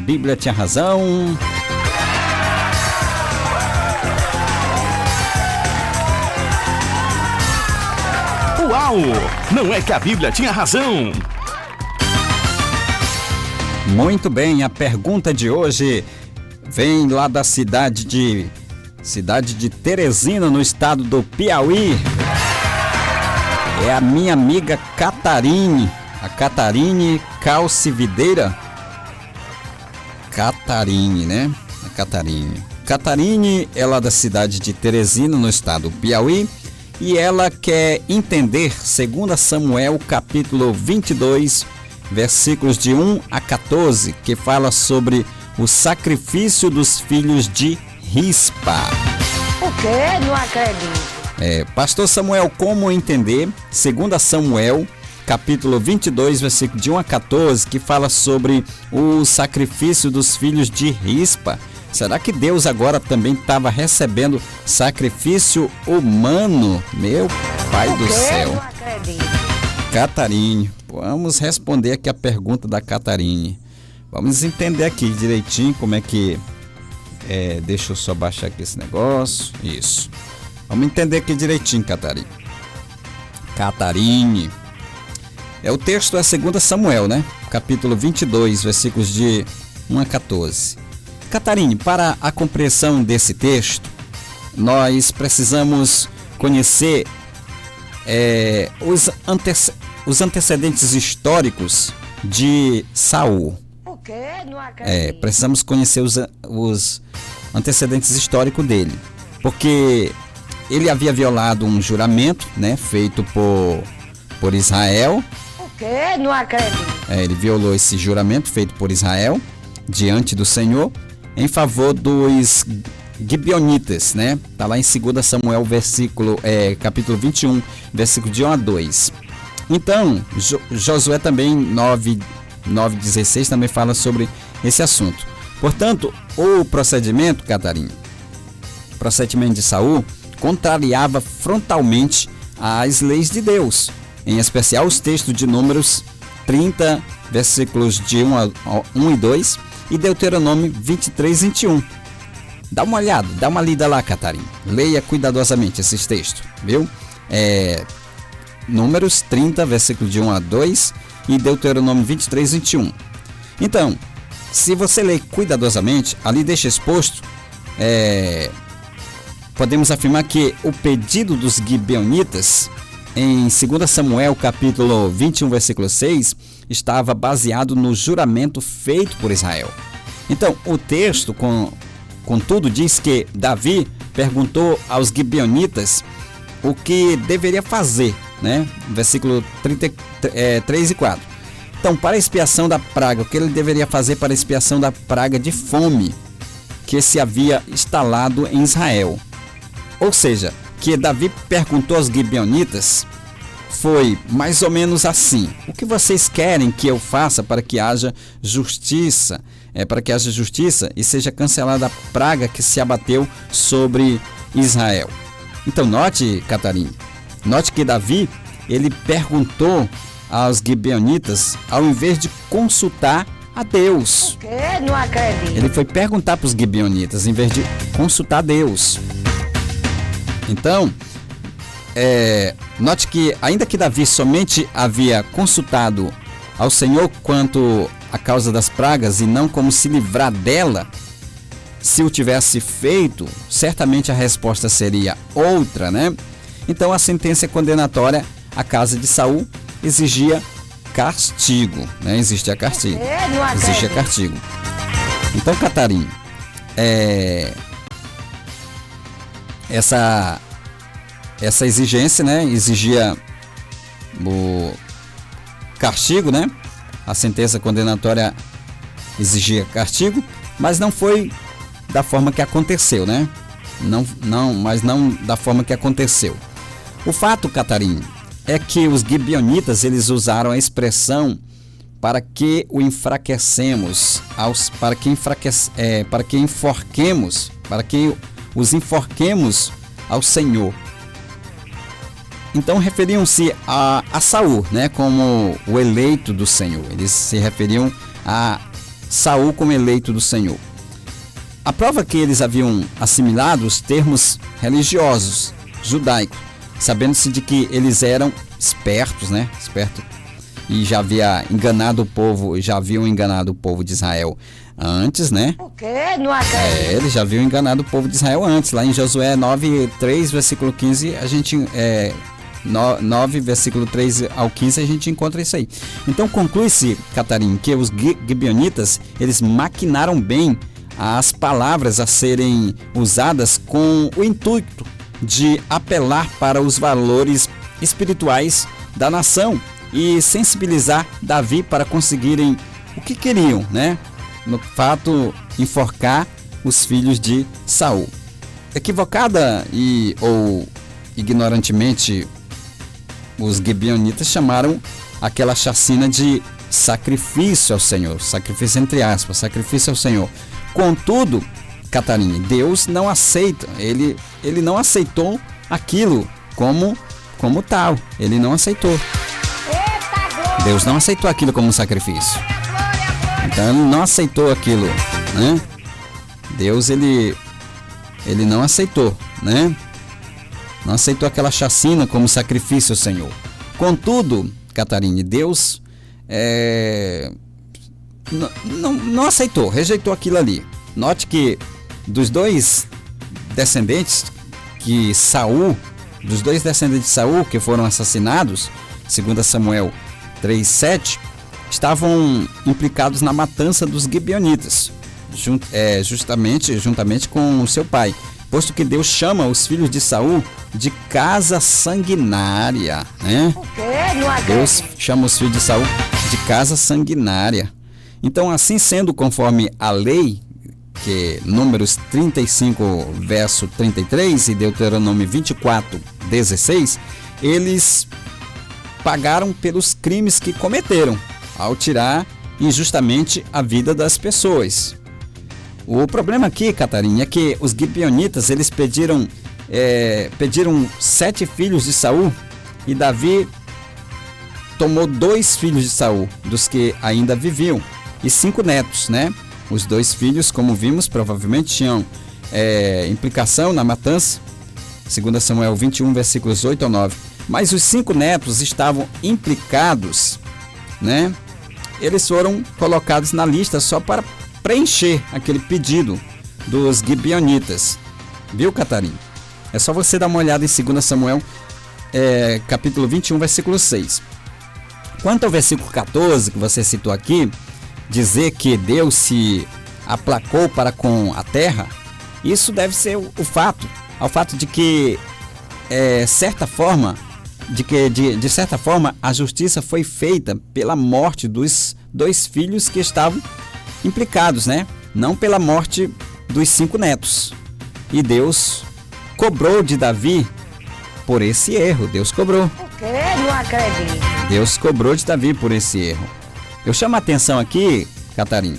Bíblia tinha razão? Uau! Não é que a Bíblia tinha razão? Muito bem, a pergunta de hoje vem lá da cidade de Teresina, no estado do Piauí. É a minha amiga Catarine, a Catarine Calcivideira. Catarine, né? A Catarine. Catarine é lá da cidade de Teresina, no estado do Piauí, e ela quer entender 2 Samuel capítulo 22, versículos de 1 a 14, que fala sobre o sacrifício dos filhos de Rispa. O quê? Não acredito. Pastor Samuel, como entender 2 Samuel capítulo 22, versículo de 1 a 14, que fala sobre o sacrifício dos filhos de Rispa? Será que Deus agora também estava recebendo sacrifício humano? Meu Pai do céu. Não acredito. Catarine, vamos responder aqui a pergunta da Catarine. Vamos entender aqui direitinho como é que... deixa eu só baixar aqui esse negócio. Isso. Vamos entender aqui direitinho, Catarine. Catarine. O texto é 2 Samuel, né? Capítulo 22, versículos de 1 a 14. Catarine, para a compreensão desse texto, nós precisamos conhecer os antecedentes históricos de Saul. O quê? Não acredito. Precisamos conhecer os antecedentes históricos dele, porque ele havia violado um juramento, né, feito por Israel. O quê? Não acredito. Ele violou esse juramento feito por Israel diante do Senhor em favor dos Gibeonitas, né? Tá lá em 2 Samuel capítulo 21, versículo de 1 a 2. Então, Josué também 9:16 também fala sobre esse assunto. Portanto, o procedimento, Catarina, o procedimento de Saul contrariava frontalmente as leis de Deus, em especial os textos de Números 30, versículos de 1 e 2 e Deuteronômio 23, 21. Dá uma olhada, dá uma lida lá, Catarina. Leia cuidadosamente esses textos, viu? Números 30, versículo de 1 a 2 e Deuteronômio 23, 21. Então, se você ler cuidadosamente, ali deixa exposto, podemos afirmar que o pedido dos Gibeonitas, em 2 Samuel capítulo 21, versículo 6, estava baseado no juramento feito por Israel. Então, o texto, contudo, diz que Davi perguntou aos Gibeonitas o que deveria fazer, né? Versículo 3 e 4. Então, para a expiação da praga, o que ele deveria fazer para a expiação da praga de fome que se havia instalado em Israel? Ou seja, que Davi perguntou aos Gibeonitas foi mais ou menos assim: o que vocês querem que eu faça para que haja justiça? Para que haja justiça e seja cancelada a praga que se abateu sobre Israel. Então note, Catarina, note que Davi, ele perguntou aos Gibeonitas ao invés de consultar a Deus. O quê? Não acredito. Ele foi perguntar para os Gibeonitas em vez de consultar a Deus. Então, note que ainda que Davi somente havia consultado ao Senhor quanto à causa das pragas e não como se livrar dela, se o tivesse feito, certamente a resposta seria outra, né? Então a sentença condenatória à casa de Saul exigia castigo, né? Existia castigo. Existia castigo. Então, Catarina, essa exigência, né, exigia o castigo, né? A sentença condenatória exigia castigo, mas não foi da forma que aconteceu, né? Mas não da forma que aconteceu. O fato, Catarina, é que os Gibeonitas, eles usaram a expressão para que o enfraquecemos, para que os enforquemos ao Senhor. Então referiam-se a Saul, né, como o eleito do Senhor. Eles se referiam a Saul como eleito do Senhor. A prova que eles haviam assimilado os termos religiosos judaicos, sabendo-se de que eles eram espertos, né? E já haviam enganado o povo de Israel antes, né? O quê? Não acredito. Eles já haviam enganado o povo de Israel antes. Lá em Josué 9:3, versículo 15, a gente 9, versículo 3 ao 15, a gente encontra isso aí. Então conclui-se, Catarina, que os gibeonitas, eles maquinaram bem as palavras a serem usadas com o intuito de apelar para os valores espirituais da nação e sensibilizar Davi para conseguirem o que queriam, né? No fato, enforcar os filhos de Saul. Equivocada ou ignorantemente, os gibeonitas chamaram aquela chacina de sacrifício ao Senhor, sacrifício entre aspas, sacrifício ao Senhor. Contudo, Catarina, Deus não aceita, ele não aceitou aquilo como tal, ele não aceitou. Deus não aceitou aquilo como um sacrifício. Então ele não aceitou aquilo, né? Deus, ele não aceitou, né? Não aceitou aquela chacina como sacrifício ao Senhor. Contudo, Catarina, Deus não aceitou, rejeitou aquilo ali. Note que dos dois descendentes de Saul que foram assassinados, 2 Samuel 3:7, estavam implicados na matança dos gibeonitas, juntamente com o seu pai, posto que Deus chama os filhos de Saul de casa sanguinária, né? Deus chama os filhos de Saul de casa sanguinária. Então, assim sendo, conforme a lei, que Números 35, verso 33 e Deuteronômio 24, 16, eles pagaram pelos crimes que cometeram, ao tirar injustamente a vida das pessoas. O problema aqui, Catarina, é que os gibeonitas, eles pediram 7 filhos de Saul, e Davi tomou 2 filhos de Saul, dos que ainda viviam, e 5 netos, né? Os 2 filhos, como vimos, provavelmente tinham implicação na matança, 2 Samuel 21, versículos 8 ao 9. Mas os 5 netos estavam implicados, né? Eles foram colocados na lista só para preencher aquele pedido dos gibeonitas. Viu, Catarina? É só você dar uma olhada em 2 Samuel, capítulo 21, versículo 6. Quanto ao versículo 14, que você citou aqui, dizer que Deus se aplacou para com a terra, isso deve ser ao fato de que, de certa forma, a justiça foi feita pela morte dos 2 filhos que estavam implicados, né? Não pela morte dos 5 netos. E Deus cobrou de Davi por esse erro. Deus cobrou. O quê? Não acredito. Deus cobrou de Davi por esse erro. Eu chamo a atenção aqui, Catarina,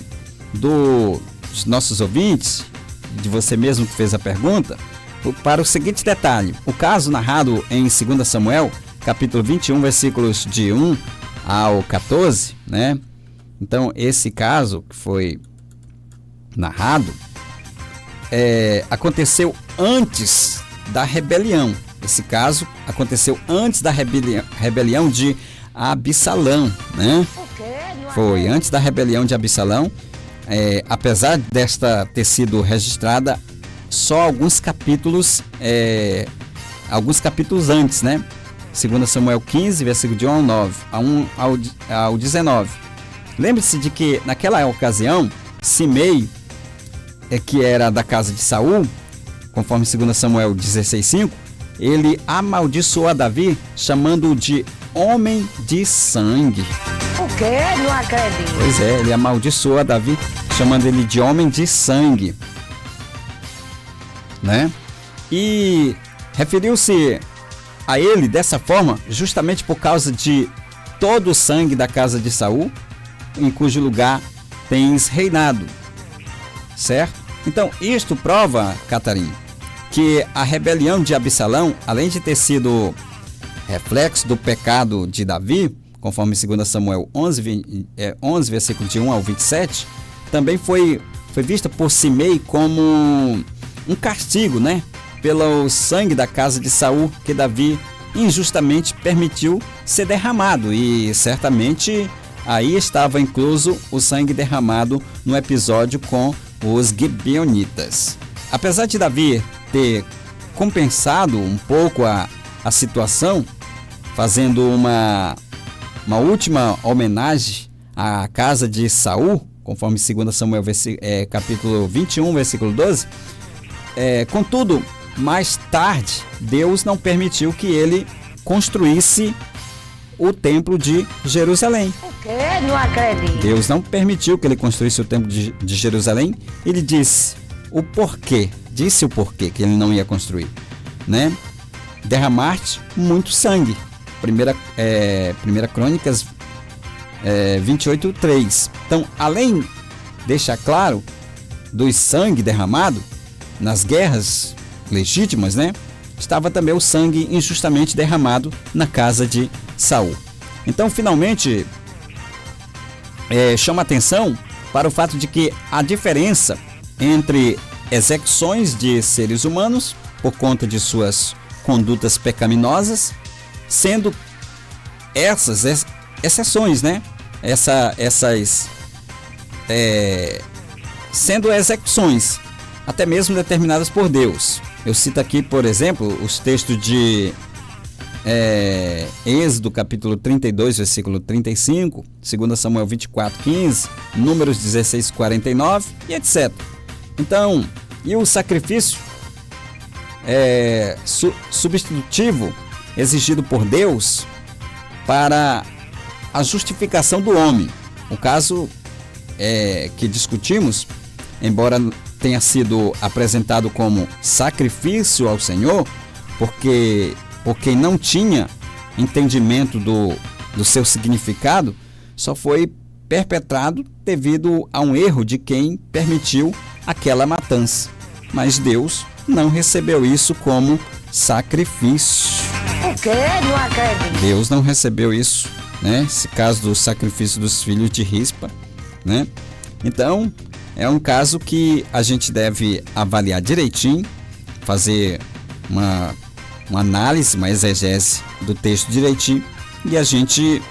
dos nossos ouvintes, de você mesmo que fez a pergunta, para o seguinte detalhe. O caso narrado em 2 Samuel, capítulo 21, versículos de 1 ao 14, né? Então, esse caso que foi narrado aconteceu antes da rebelião. Esse caso aconteceu antes da rebelião de Absalão, né? Foi antes da rebelião de Absalão. Apesar desta ter sido registrada só alguns capítulos antes, né? 2 Samuel 15, versículo de 1 ao 19. Lembre-se de que naquela ocasião, Simei, que era da casa de Saul, conforme 2 Samuel 16:5, ele amaldiçoou a Davi, chamando-o de homem de sangue. O quê? Não acredito. Pois é, ele amaldiçoou a Davi, chamando ele de homem de sangue, né? E referiu-se a ele dessa forma, justamente por causa de todo o sangue da casa de Saul, em cujo lugar tens reinado, certo? Então, isto prova, Catarina, que a rebelião de Absalão, além de ter sido reflexo do pecado de Davi, conforme 2 Samuel 11, versículo de 1 ao 27, também foi vista por Simei como um castigo, né? Pelo sangue da casa de Saul, que Davi injustamente permitiu ser derramado, e certamente aí estava incluso o sangue derramado no episódio com os gibeonitas. Apesar de Davi ter compensado um pouco a situação, fazendo uma última homenagem à casa de Saul, conforme 2 Samuel capítulo 21, versículo 12, contudo, mais tarde, Deus não permitiu que ele construísse o templo de Jerusalém. O quê? Não acredito. Deus não permitiu que ele construísse o templo de Jerusalém. Ele disse o porquê que ele não ia construir, né? Derramar-te muito sangue. Primeira Crônicas 28:3. Então, além, deixa claro, do sangue derramado nas guerras legítimas, né? Estava também o sangue injustamente derramado na casa de Saul. Então, finalmente, chama atenção para o fato de que a diferença entre execuções de seres humanos por conta de suas condutas pecaminosas, sendo essas exceções, né? Sendo execuções até mesmo determinadas por Deus. Eu cito aqui, por exemplo, os textos de Êxodo capítulo 32, versículo 35, 2 Samuel 24:15, Números 16:49 e etc. Então, e o sacrifício substitutivo exigido por Deus para a justificação do homem. O caso que discutimos, embora tenha sido apresentado como sacrifício ao Senhor, porque não tinha entendimento do seu significado, só foi perpetrado devido a um erro de quem permitiu aquela matança. Mas Deus não recebeu isso como sacrifício. O quê? Não acredito. Deus não recebeu isso, né? Esse caso do sacrifício dos filhos de Rispa, né? Então, é um caso que a gente deve avaliar direitinho, fazer uma análise, uma exegese do texto direitinho, e a gente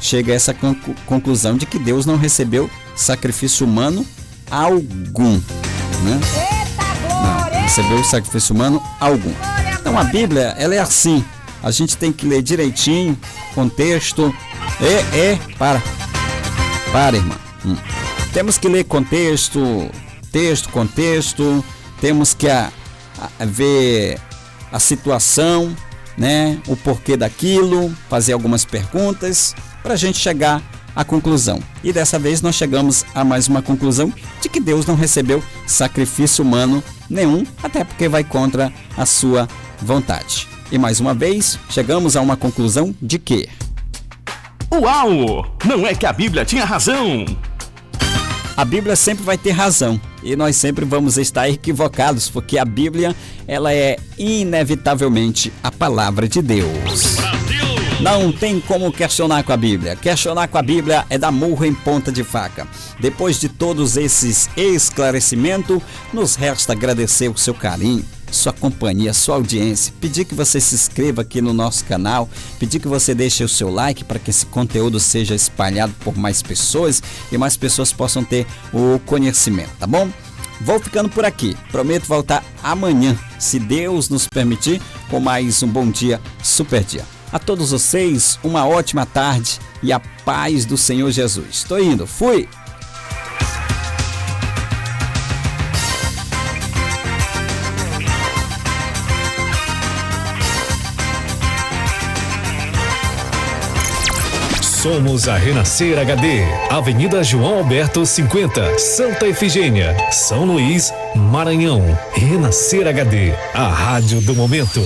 chega a essa conclusão de que Deus não recebeu sacrifício humano algum, né? Não recebeu sacrifício humano algum. Então a Bíblia, ela é assim, a gente tem que ler direitinho, contexto, para irmã. Temos que ler contexto, temos que ver a situação, né? O porquê daquilo, fazer algumas perguntas para a gente chegar à conclusão. E dessa vez nós chegamos a mais uma conclusão de que Deus não recebeu sacrifício humano nenhum, até porque vai contra a sua vontade. E mais uma vez, chegamos a uma conclusão de que... Uau! Não é que a Bíblia tinha razão! A Bíblia sempre vai ter razão e nós sempre vamos estar equivocados, porque a Bíblia, ela é inevitavelmente a palavra de Deus. Não tem como questionar com a Bíblia. Questionar com a Bíblia é dar murro em ponta de faca. Depois de todos esses esclarecimentos, nos resta agradecer o seu carinho, sua companhia, sua audiência, pedir que você se inscreva aqui no nosso canal, pedir que você deixe o seu like para que esse conteúdo seja espalhado por mais pessoas e mais pessoas possam ter o conhecimento, tá bom? Vou ficando por aqui, prometo voltar amanhã, se Deus nos permitir, com mais um Bom Dia, Super Dia. A todos vocês, uma ótima tarde e a paz do Senhor Jesus. Estou indo, fui! Somos a Renascer HD, Avenida João Alberto 50, Santa Efigênia, São Luís, Maranhão. Renascer HD, a rádio do momento.